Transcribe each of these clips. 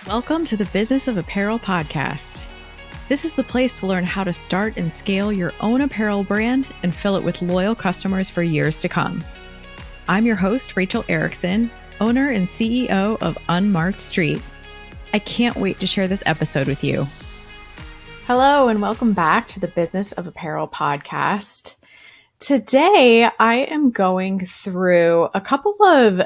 Welcome to the Business of Apparel podcast. This is the place to learn how to start and scale your own apparel brand and fill it with loyal customers for years to come. I'm your host, Rachel Erickson, owner and CEO of Unmarked Street. I can't wait to share this episode with you. Hello, and welcome back to the Business of Apparel podcast. Today, I am going through a couple of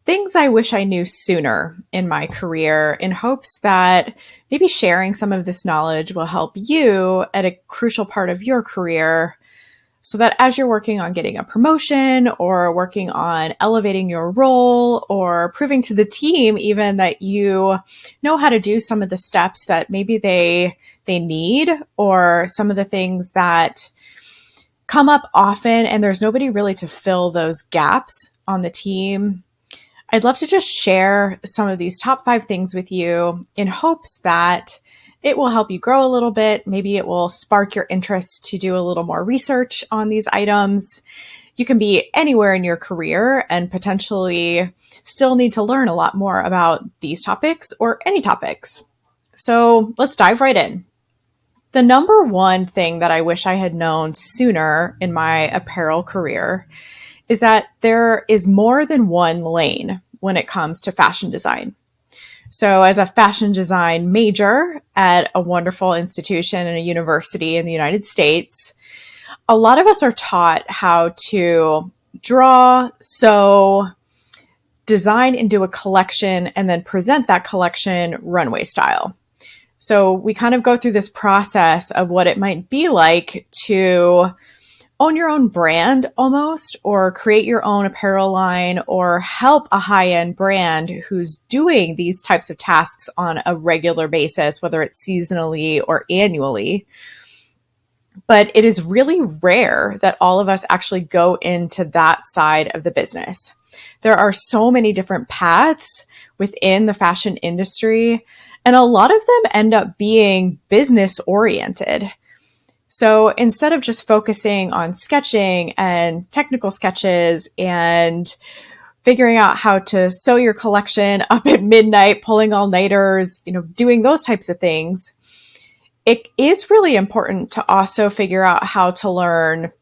things I wish I knew sooner in my career in hopes that maybe sharing some of this knowledge will help you at a crucial part of your career so that as you're working on getting a promotion or working on elevating your role or proving to the team even that you know how to do some of the steps that maybe they need or some of the things that come up often and there's nobody really to fill those gaps on the team. I'd love to just share some of these top 5 things with you in hopes that it will help you grow a little bit. Maybe it will spark your interest to do a little more research on these items. You can be anywhere in your career and potentially still need to learn a lot more about these topics or any topics. So let's dive right in. The number one thing that I wish I had known sooner in my apparel career is that there is more than one lane when it comes to fashion design. So as a fashion design major at a wonderful institution and a university in the United States, a lot of us are taught how to draw, sew, design into a collection, and then present that collection runway style. So we kind of go through this process of what it might be like to own your own brand almost, or create your own apparel line, or help a high-end brand who's doing these types of tasks on a regular basis, whether it's seasonally or annually. But it is really rare that all of us actually go into that side of the business. There are so many different paths within the fashion industry, and a lot of them end up being business-oriented. So instead of just focusing on sketching and technical sketches and figuring out how to sew your collection up at midnight, pulling all-nighters, doing those types of things, it is really important to also figure out how to learn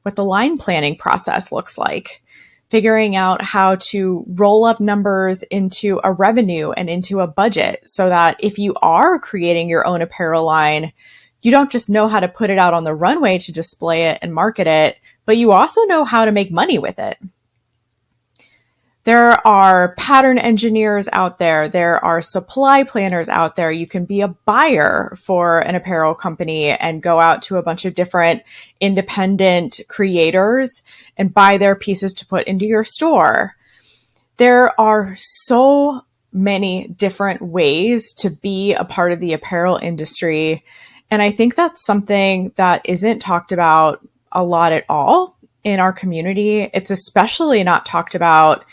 what the line planning process looks like, figuring out how to roll up numbers into a revenue and into a budget so that if you are creating your own apparel line, you don't just know how to put it out on the runway to display it and market it, but you also know how to make money with it. There are pattern engineers out there. There are supply planners out there. You can be a buyer for an apparel company and go out to a bunch of different independent creators and buy their pieces to put into your store. There are so many different ways to be a part of the apparel industry. And I think that's something that isn't talked about a lot at all in our community. It's especially not talked about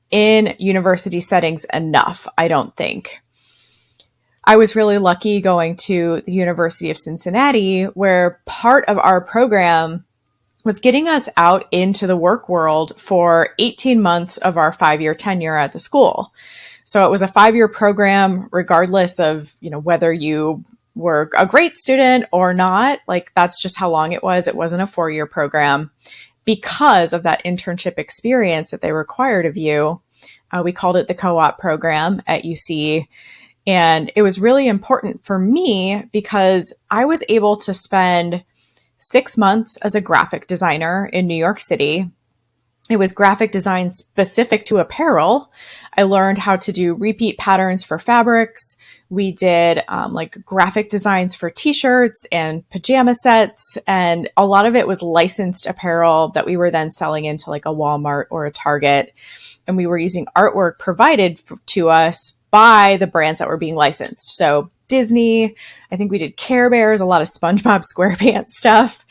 in university settings enough, I don't think. I was really lucky going to the University of Cincinnati, where part of our program was getting us out into the work world for 18 months of our 5-year tenure at the school. So it was a 5-year program, regardless of, whether you were a great student or not. Like, that's just how long it was. It wasn't a 4-year program because of that internship experience that they required of you. We called it the co-op program at UC. And it was really important for me because I was able to spend 6 months as a graphic designer in New York City. It was graphic design specific to apparel. I learned how to do repeat patterns for fabrics. We did graphic designs for t-shirts and pajama sets. And a lot of it was licensed apparel that we were then selling into like a Walmart or a Target. And we were using artwork provided to us by the brands that were being licensed. So Disney, I think we did Care Bears, a lot of SpongeBob SquarePants stuff.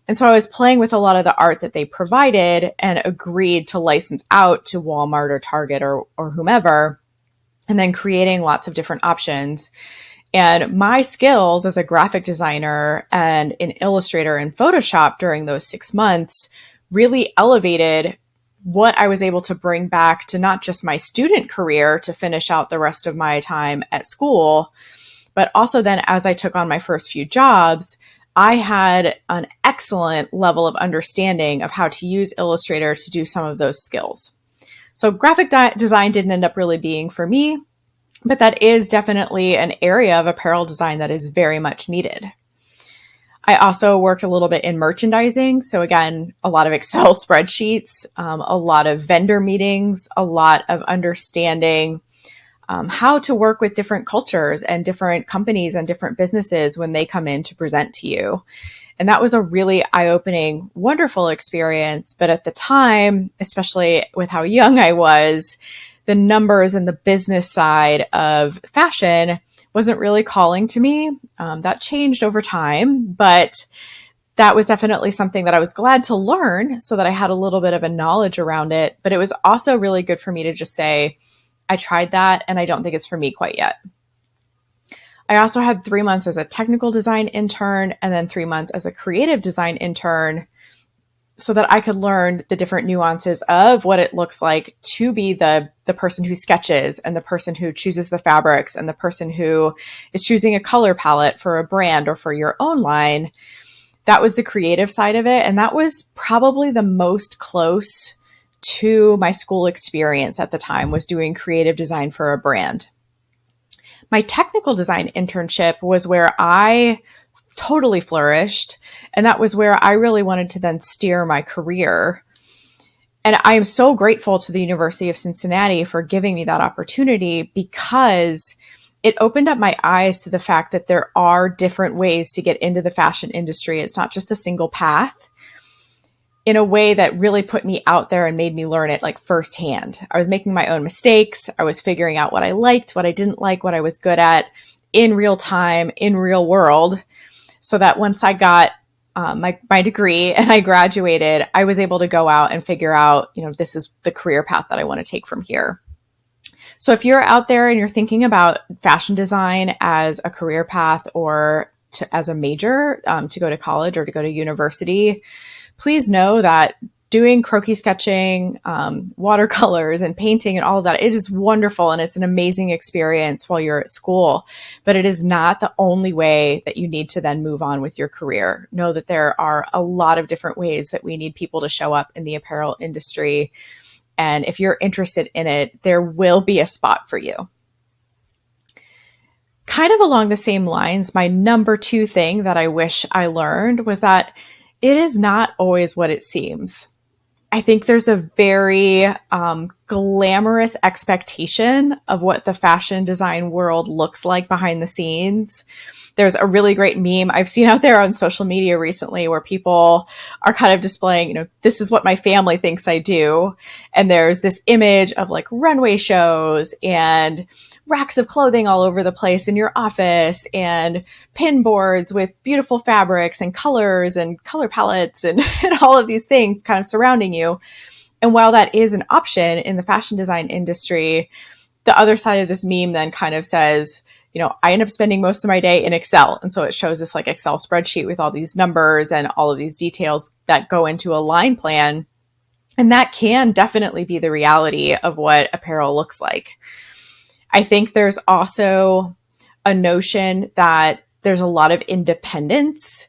And so I was playing with a lot of the art that they provided and agreed to license out to Walmart or Target or whomever, and then creating lots of different options. And my skills as a graphic designer and an illustrator in Photoshop during those 6 months really elevated what I was able to bring back to not just my student career to finish out the rest of my time at school, but also then as I took on my first few jobs, I had an excellent level of understanding of how to use Illustrator to do some of those skills. So graphic design didn't end up really being for me, but that is definitely an area of apparel design that is very much needed. I also worked a little bit in merchandising. So again, a lot of Excel spreadsheets, a lot of vendor meetings, a lot of understanding how to work with different cultures and different companies and different businesses when they come in to present to you. And that was a really eye-opening, wonderful experience. But at the time, especially with how young I was, the numbers and the business side of fashion wasn't really calling to me. That changed over time, but that was definitely something that I was glad to learn so that I had a little bit of a knowledge around it. But it was also really good for me to just say, I tried that and I don't think it's for me quite yet. I also had 3 months as a technical design intern and then 3 months as a creative design intern so that I could learn the different nuances of what it looks like to be the person who sketches and the person who chooses the fabrics and the person who is choosing a color palette for a brand or for your own line. That was the creative side of it. And that was probably the most close to my school experience at the time, was doing creative design for a brand. My technical design internship was where I totally flourished. And that was where I really wanted to then steer my career. And I am so grateful to the University of Cincinnati for giving me that opportunity, because it opened up my eyes to the fact that there are different ways to get into the fashion industry. It's not just a single path, in a way that really put me out there and made me learn it like firsthand. I was making my own mistakes. I was figuring out what I liked, what I didn't like, what I was good at in real time, in real world. So that once I got my degree and I graduated, I was able to go out and figure out, this is the career path that I want to take from here. So if you're out there and you're thinking about fashion design as a career path or as a major to go to college or to go to university, please know that doing croquis sketching, watercolors and painting and all of that, it is wonderful and it's an amazing experience while you're at school, but it is not the only way that you need to then move on with your career. Know that there are a lot of different ways that we need people to show up in the apparel industry. And if you're interested in it, there will be a spot for you. Kind of along the same lines, my number 2 thing that I wish I learned was that it is not always what it seems. I think there's a very glamorous expectation of what the fashion design world looks like behind the scenes. There's a really great meme I've seen out there on social media recently where people are kind of displaying, this is what my family thinks I do. And there's this image of like runway shows and racks of clothing all over the place in your office and pin boards with beautiful fabrics and colors and color palettes and all of these things kind of surrounding you. And while that is an option in the fashion design industry, the other side of this meme then kind of says, I end up spending most of my day in Excel. And so it shows this like Excel spreadsheet with all these numbers and all of these details that go into a line plan. And that can definitely be the reality of what apparel looks like. I think there's also a notion that there's a lot of independence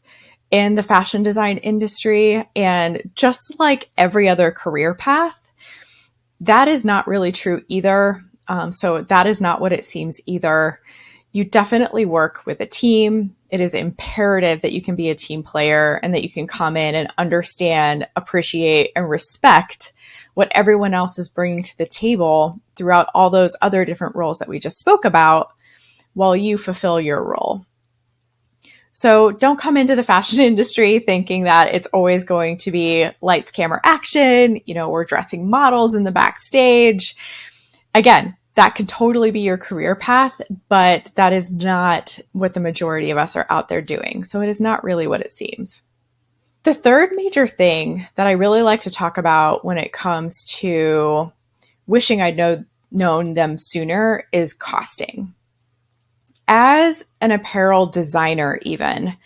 in the fashion design industry. And just like every other career path, that is not really true either. So that is not what it seems either. You definitely work with a team. It is imperative that you can be a team player and that you can come in and understand, appreciate, and respect what everyone else is bringing to the table throughout all those other different roles that we just spoke about while you fulfill your role. So don't come into the fashion industry thinking that it's always going to be lights, camera, action. We're dressing models in the backstage. Again, that could totally be your career path, but that is not what the majority of us are out there doing. So it is not really what it seems. The third major thing that I really like to talk about when it comes to wishing I'd known them sooner is costing. As an apparel designer, even,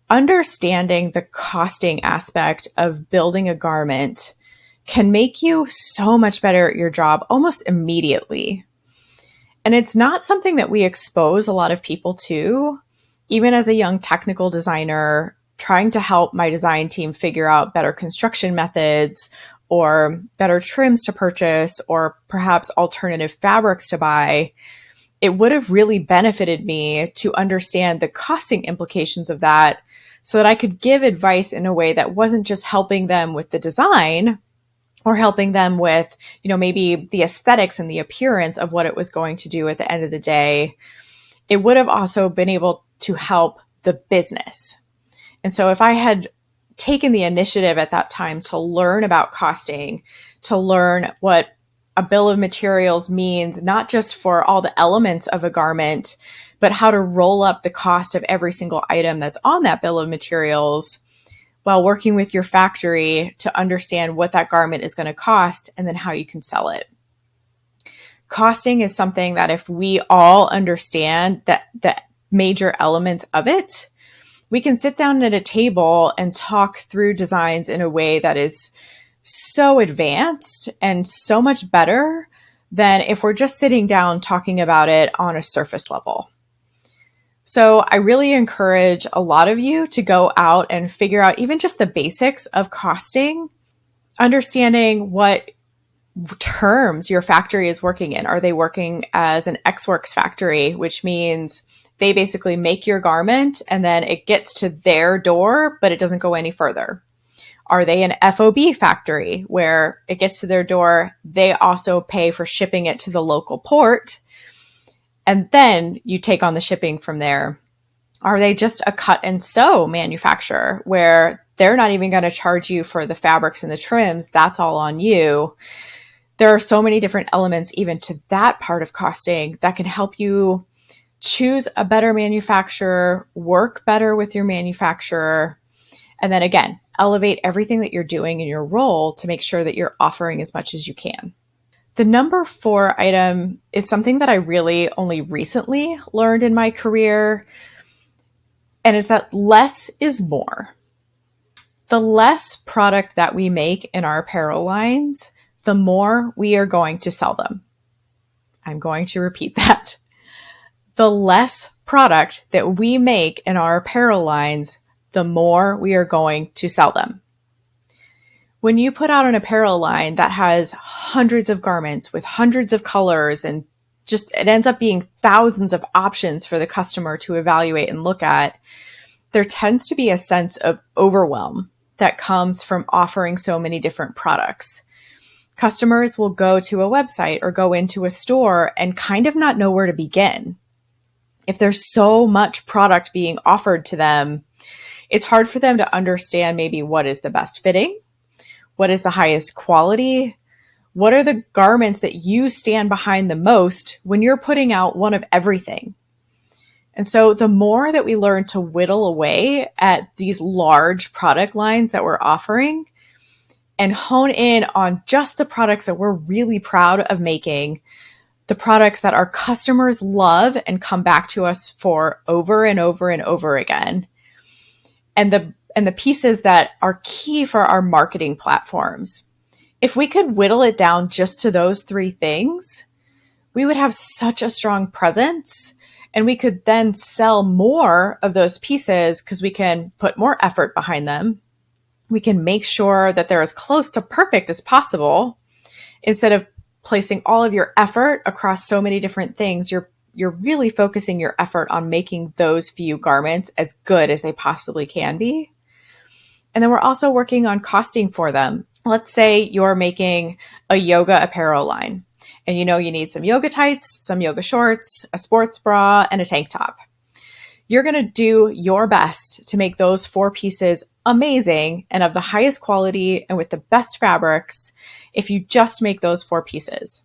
understanding the costing aspect of building a garment can make you so much better at your job almost immediately. And it's not something that we expose a lot of people to. Even as a young technical designer, trying to help my design team figure out better construction methods or better trims to purchase or perhaps alternative fabrics to buy, it would have really benefited me to understand the costing implications of that so that I could give advice in a way that wasn't just helping them with the design or helping them with, maybe the aesthetics and the appearance of what it was going to do at the end of the day. It would have also been able to help the business. And so if I had taken the initiative at that time to learn about costing, to learn what a bill of materials means, not just for all the elements of a garment, but how to roll up the cost of every single item that's on that bill of materials while working with your factory to understand what that garment is going to cost and then how you can sell it. Costing is something that if we all understand the major elements of it, we can sit down at a table and talk through designs in a way that is so advanced and so much better than if we're just sitting down talking about it on a surface level. So I really encourage a lot of you to go out and figure out even just the basics of costing, understanding what terms your factory is working in. Are they working as an Ex Works factory, which means they basically make your garment and then it gets to their door, but it doesn't go any further? Are they an FOB factory where it gets to their door, they also pay for shipping it to the local port, and then you take on the shipping from there? Are they just a cut and sew manufacturer where they're not even going to charge you for the fabrics and the trims? That's all on you. There are so many different elements even to that part of costing that can help you choose a better manufacturer, work better with your manufacturer, and then again, elevate everything that you're doing in your role to make sure that you're offering as much as you can. The number 4 item is something that I really only recently learned in my career, and it's that less is more. The less product that we make in our apparel lines, the more we are going to sell them. I'm going to repeat that. The less product that we make in our apparel lines, the more we are going to sell them. When you put out an apparel line that has hundreds of garments with hundreds of colors and just it ends up being thousands of options for the customer to evaluate and look at, there tends to be a sense of overwhelm that comes from offering so many different products. Customers will go to a website or go into a store and kind of not know where to begin. If there's so much product being offered to them, it's hard for them to understand maybe what is the best fitting, what is the highest quality, what are the garments that you stand behind the most when you're putting out one of everything. And so the more that we learn to whittle away at these large product lines that we're offering and hone in on just the products that we're really proud of making, the products that our customers love and come back to us for over and over and over again, and the pieces that are key for our marketing platforms. If we could whittle it down just to those 3 things, we would have such a strong presence, and we could then sell more of those pieces because we can put more effort behind them. We can make sure that they're as close to perfect as possible. Instead of placing all of your effort across so many different things, you're really focusing your effort on making those few garments as good as they possibly can be. And then we're also working on costing for them. Let's say you're making a yoga apparel line and you need some yoga tights, some yoga shorts, a sports bra, and a tank top. You're going to do your best to make those 4 pieces amazing and of the highest quality and with the best fabrics if you just make those 4 pieces.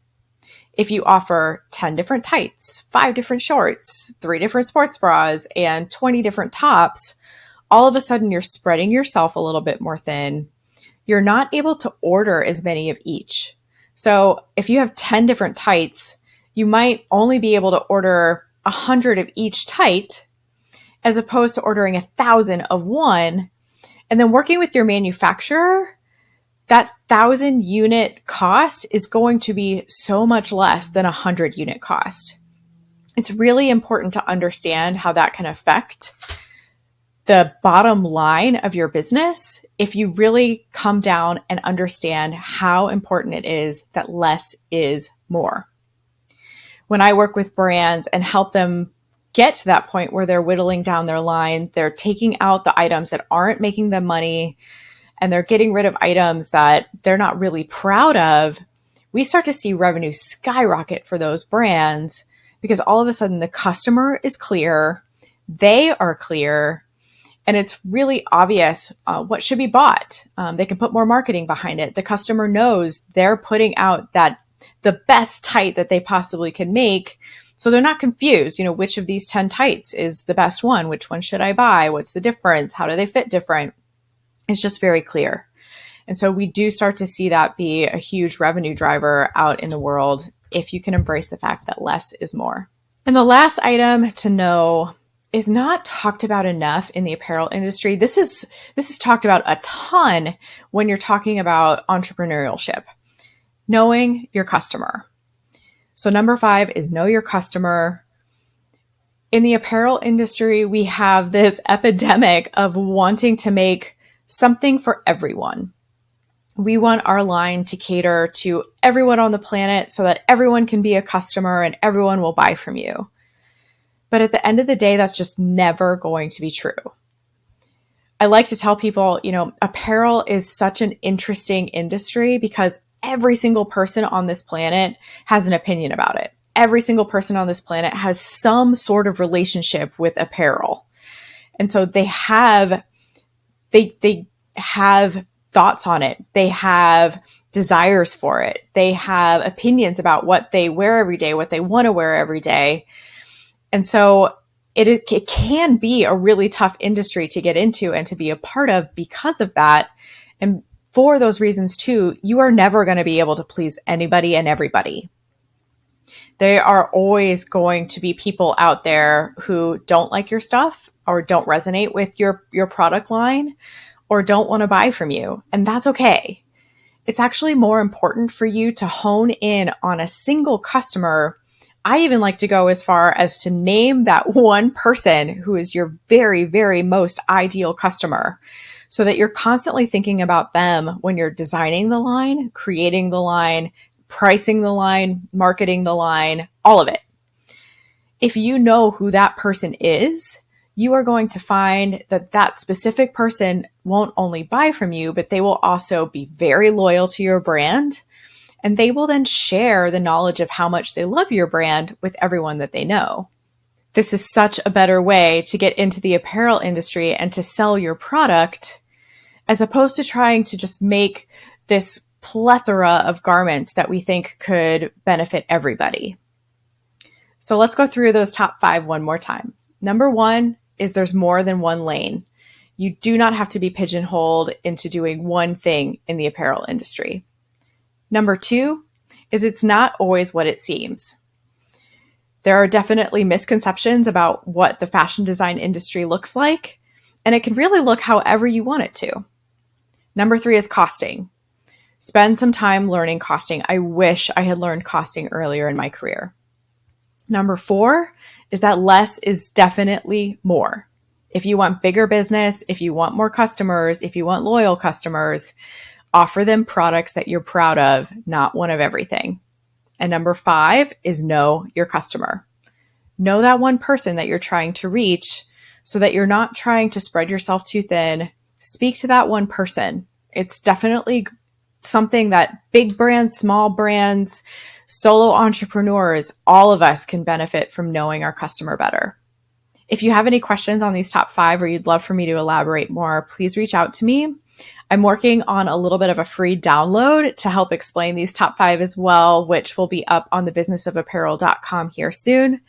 If you offer 10 different tights, 5 different shorts, 3 different sports bras, and 20 different tops, all of a sudden you're spreading yourself a little bit more thin. You're not able to order as many of each. So if you have 10 different tights, you might only be able to order 100 of each tight as opposed to ordering 1,000 of one. And then working with your manufacturer, that 1,000 unit cost is going to be so much less than a 100 unit cost. It's really important to understand how that can affect the bottom line of your business if you really come down and understand how important it is that less is more. When I work with brands and help them get to that point where they're whittling down their line, they're taking out the items that aren't making them money, and they're getting rid of items that they're not really proud of, we start to see revenue skyrocket for those brands because all of a sudden the customer is clear, they are clear, and it's really obvious what should be bought. They can put more marketing behind it. The customer knows they're putting out the best tight that they possibly can make. So they're not confused, which of these 10 tights is the best one? Which one should I buy? What's the difference? How do they fit different? It's just very clear. And so we do start to see that be a huge revenue driver out in the world if you can embrace the fact that less is more. And the last item to know is not talked about enough in the apparel industry. This is talked about a ton when you're talking about entrepreneurship. Knowing your customer. So number 5 is know your customer. In the apparel industry, we have this epidemic of wanting to make something for everyone. We want our line to cater to everyone on the planet so that everyone can be a customer and everyone will buy from you. But at the end of the day, that's just never going to be true. I like to tell people, apparel is such an interesting industry because every single person on this planet has an opinion about it. Every single person on this planet has some sort of relationship with apparel. And so they have thoughts on it. They have desires for it. They have opinions about what they wear every day, what they want to wear every day. And so it can be a really tough industry to get into and to be a part of because of that. And for those reasons too, you are never going to be able to please anybody and everybody. There are always going to be people out there who don't like your stuff or don't resonate with your product line or don't want to buy from you. And that's okay. It's actually more important for you to hone in on a single customer. I even like to go as far as to name that one person who is your very, very most ideal customer so that you're constantly thinking about them when you're designing the line, creating the line, pricing the line, marketing the line, all of it. If you know who that person is, you are going to find that that specific person won't only buy from you, but they will also be very loyal to your brand. And they will then share the knowledge of how much they love your brand with everyone that they know. This is such a better way to get into the apparel industry and to sell your product, as opposed to trying to just make this plethora of garments that we think could benefit everybody. So let's go through those top 5 one more time. Number 1 is there's more than one lane. You do not have to be pigeonholed into doing one thing in the apparel industry. Number 2 is it's not always what it seems. There are definitely misconceptions about what the fashion design industry looks like, and it can really look however you want it to. Number 3 is costing. Spend some time learning costing. I wish I had learned costing earlier in my career. Number 4 is that less is definitely more. If you want bigger business, if you want more customers, if you want loyal customers, offer them products that you're proud of, not one of everything. And number 5 is know your customer. Know that one person that you're trying to reach so that you're not trying to spread yourself too thin. Speak to that one person. It's definitely something that big brands, small brands, solo entrepreneurs, all of us can benefit from knowing our customer better. If you have any questions on these top 5 or you'd love for me to elaborate more, please reach out to me. I'm working on a little bit of a free download to help explain these top 5 as well, which will be up on thebusinessofapparel.com here soon.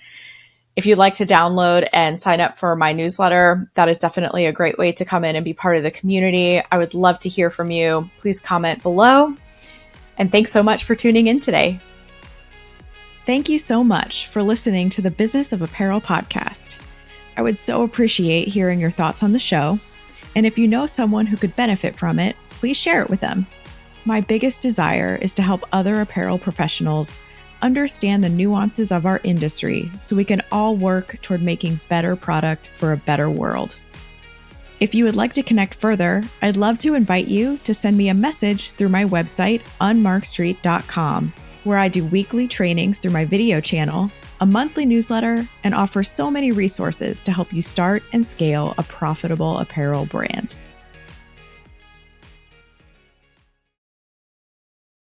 If you'd like to download and sign up for my newsletter, that is definitely a great way to come in and be part of the community. I would love to hear from you. Please comment below. And thanks so much for tuning in today. Thank you so much for listening to the Business of Apparel podcast. I would so appreciate hearing your thoughts on the show. And if you know someone who could benefit from it, please share it with them. My biggest desire is to help other apparel professionals understand the nuances of our industry so we can all work toward making better product for a better world. If you would like to connect further, I'd love to invite you to send me a message through my website, unmarkstreet.com, where I do weekly trainings through my video channel, a monthly newsletter, and offer so many resources to help you start and scale a profitable apparel brand.